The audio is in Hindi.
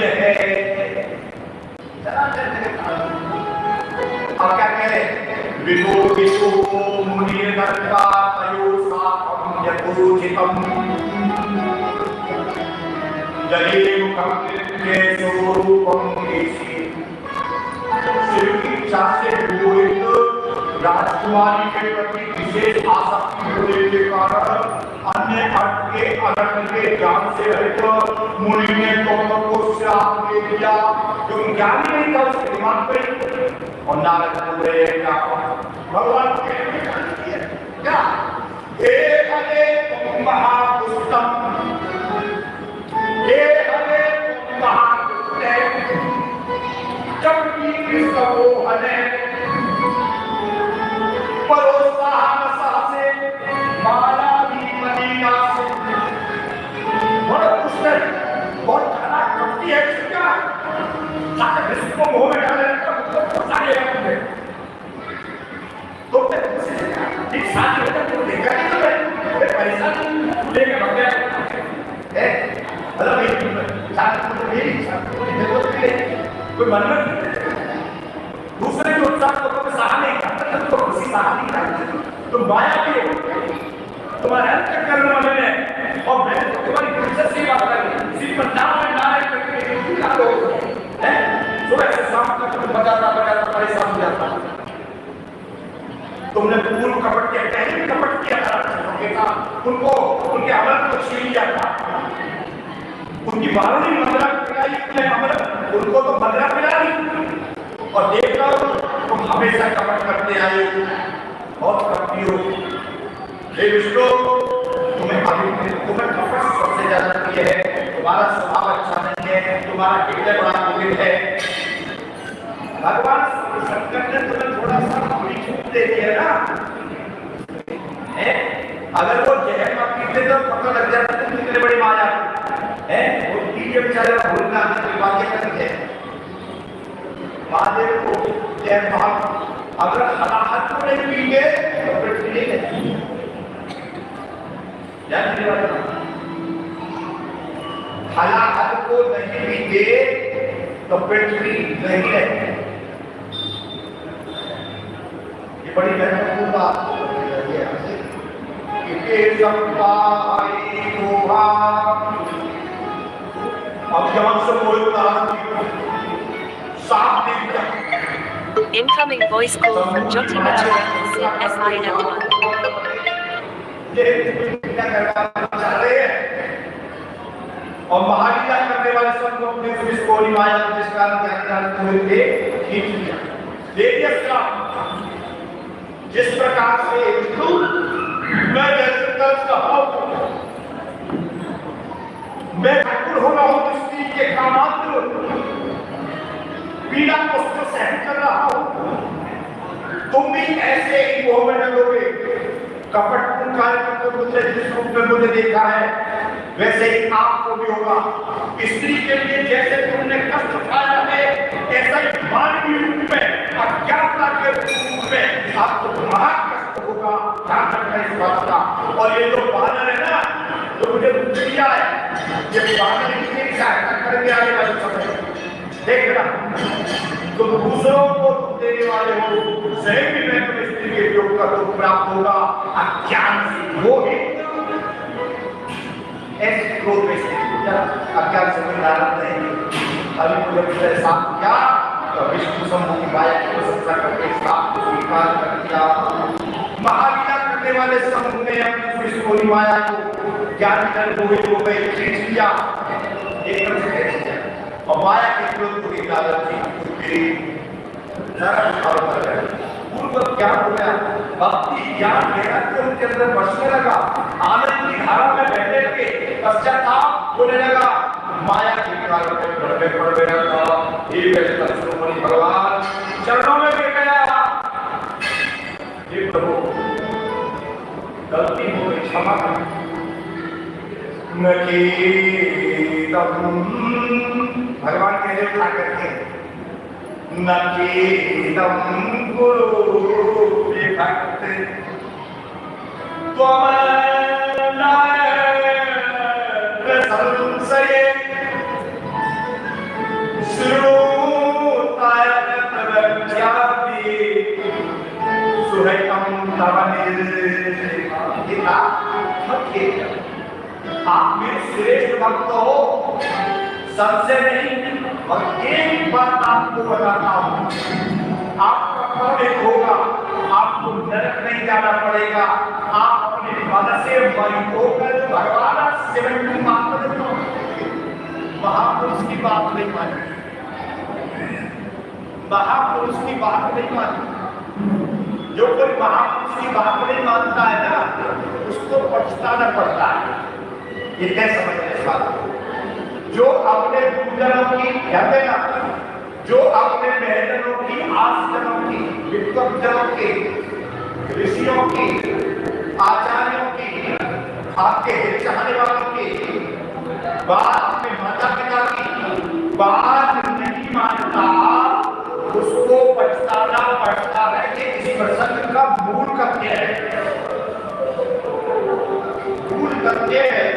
अनिल है। अब क्या कह रहे? विदो विदो मुनिर्गता तयोसाकं यथोचितं जले मुखं के स्वरूपं केशि। शिव की इच्छा से विदोहित राजकुमारी के प्रति विशेष आसक्ति होने के कारण अन्य अर्थ के अनर्थ के ज्ञान से रहित मुनि ने दोनों को श्राप दे दिया। क्यों ज्ञान नहीं था उसके दिमाग पे? और नारद बोले क्या भगवान क्या हे हरे महापुष्टम, हे हरे महापुष्टे जब की सबो हने परोसा से माला भी मदीना से। बहुत पुष्ट बहुत खराब करती है क्या सारे विश्व को मुंह में डाले सारे रखते तो एक साथ होता तो देखा नहीं तो पैसा लेके भाग गया है। मतलब ये साथ तो मेरी साथ देखो कोई मनमत दूसरे के उत्साह को कभी सहा नहीं करता तो खुशी सहा नहीं करता। तो माया भी हो तुम्हारे अंत करने वाले ने और मैं तुम्हारी दिलचस्पी बात कर सिर्फ नाम में नारायण करके क्या लोग हैं सुबह से शाम तक तुम बजाता परेशान हो जाता। तुमने पूर्व कपट किया पहले कपट किया था उनको उनके अमल को छीन लिया था। उनकी बारूदी मदरा पिलाई उनको तो मदरा पिलाई और देख लो तुम हमेशा कपट करते आए और करती हो। हे विष्णु तुम्हें कपट सबसे ज्यादा प्रिय है। तुम्हारा स्वभाव अच्छा नहीं है, तुम्हारा हृदय बड़ा कुटिल है। भगवान शंकर ने तुम्हें थोड़ा सा बड़ी छूट दे दी है ना। अगर वो जहर मत पीते तो पता लग जाता तुम कितने बड़ी माया है। वो पीछे बेचारे भूलना की बातें करते हैं। महादेव को जय भाग अगर हलाहट को नहीं पीएंगे तो फिर नहीं है। हलाहट को नहीं पीएंगे तो पृथ्वी नहीं है। ये बड़ी महत्वपूर्ण बात है। अब जब से कोई Incoming voice call from Jyoti Mathura, SI Network. और महालीला करने वाले सब लोग ने इसको माया जिस कारण ज्ञान हुए थे खींच लिया दे दिया श्राप। जिस प्रकार से मैं जैसे कल कहा मैं ठाकुर हो रहा हूँ स्त्री के कामात्र पीड़ा कष्ट सहन कर रहा हूँ। तुम भी ऐसे ही मोह में डलोगे। कपट कार्यक्रम मुझे जिस रूप में मुझे देखा है वैसे ही आपको भी होगा। स्त्री के लिए जैसे तुमने कष्ट उठाया है ऐसा ही मानवीय रूप में अज्ञानता के रूप में आपको महाकष्ट होगा। ध्यान रखना इस बात का। और ये जो बानर है ना जो मुझे दिया है ये बानर इसकी सहायता करके आने वाले समय देखना तुम दूसरों को देने वाले हो। स्वयं भी मैं तुम्हें स्त्री के योग का दुख प्राप्त होगा। अज्ञान से मोहित ऐसे क्रोध में अज्ञान से कोई नाराज नहीं। अभी मुझे पिछले साथ किया तो विष्णु समूह की माया की प्रशंसा करके साथ को स्वीकार कर दिया। महालीला करने वाले समूह ने अपनी विष्णु की माया को ज्ञान कर मोहित हो गए खींच लिया एकदम से खींच लिया। और माया के क्रोध को की लालच थी पूर्व क्या हो गया भक्ति ज्ञान मेरा उनके अंदर बसने लगा। आनंद की धारा में बहने लगे। पश्चाताप होने लगा। माया के कारण में पड़ गया था। ये भगवान चरणों में गिर गया। ये प्रभु गलती हो गई क्षमा कर। भगवान कहते क्या करते हैं नकेदम गुरु भक्त त्वमनाय संशये आप मेरे श्रेष्ठ भक्त हो, संशय नहीं। और एक बात आपको बताता हूं, आपका फल एक होगा, आपको नरक नहीं जाना पड़ेगा। आप अपने मन से मई होकर भगवान शिवन की बात करें तो महापुरुष की बात नहीं मानी, महापुरुष की बात नहीं मानी। जो कोई महापुरुष की बात नहीं मानता है ना, उसको पछताना पड़ता है। ये कैसे समझ इस बात को? जो अपने गुरुजनों की कहते ना, जो अपने बहनों की, आश्रमों की, विद्वज्जनों की, ऋषियों की, आचार्यों की, आपके हित चाहने वालों की बात, अपने माता पिता की बात नहीं मानता, उसको पछताना पड़ता है कि इस प्रसंग का मूल तथ्य है। मूल तथ्य है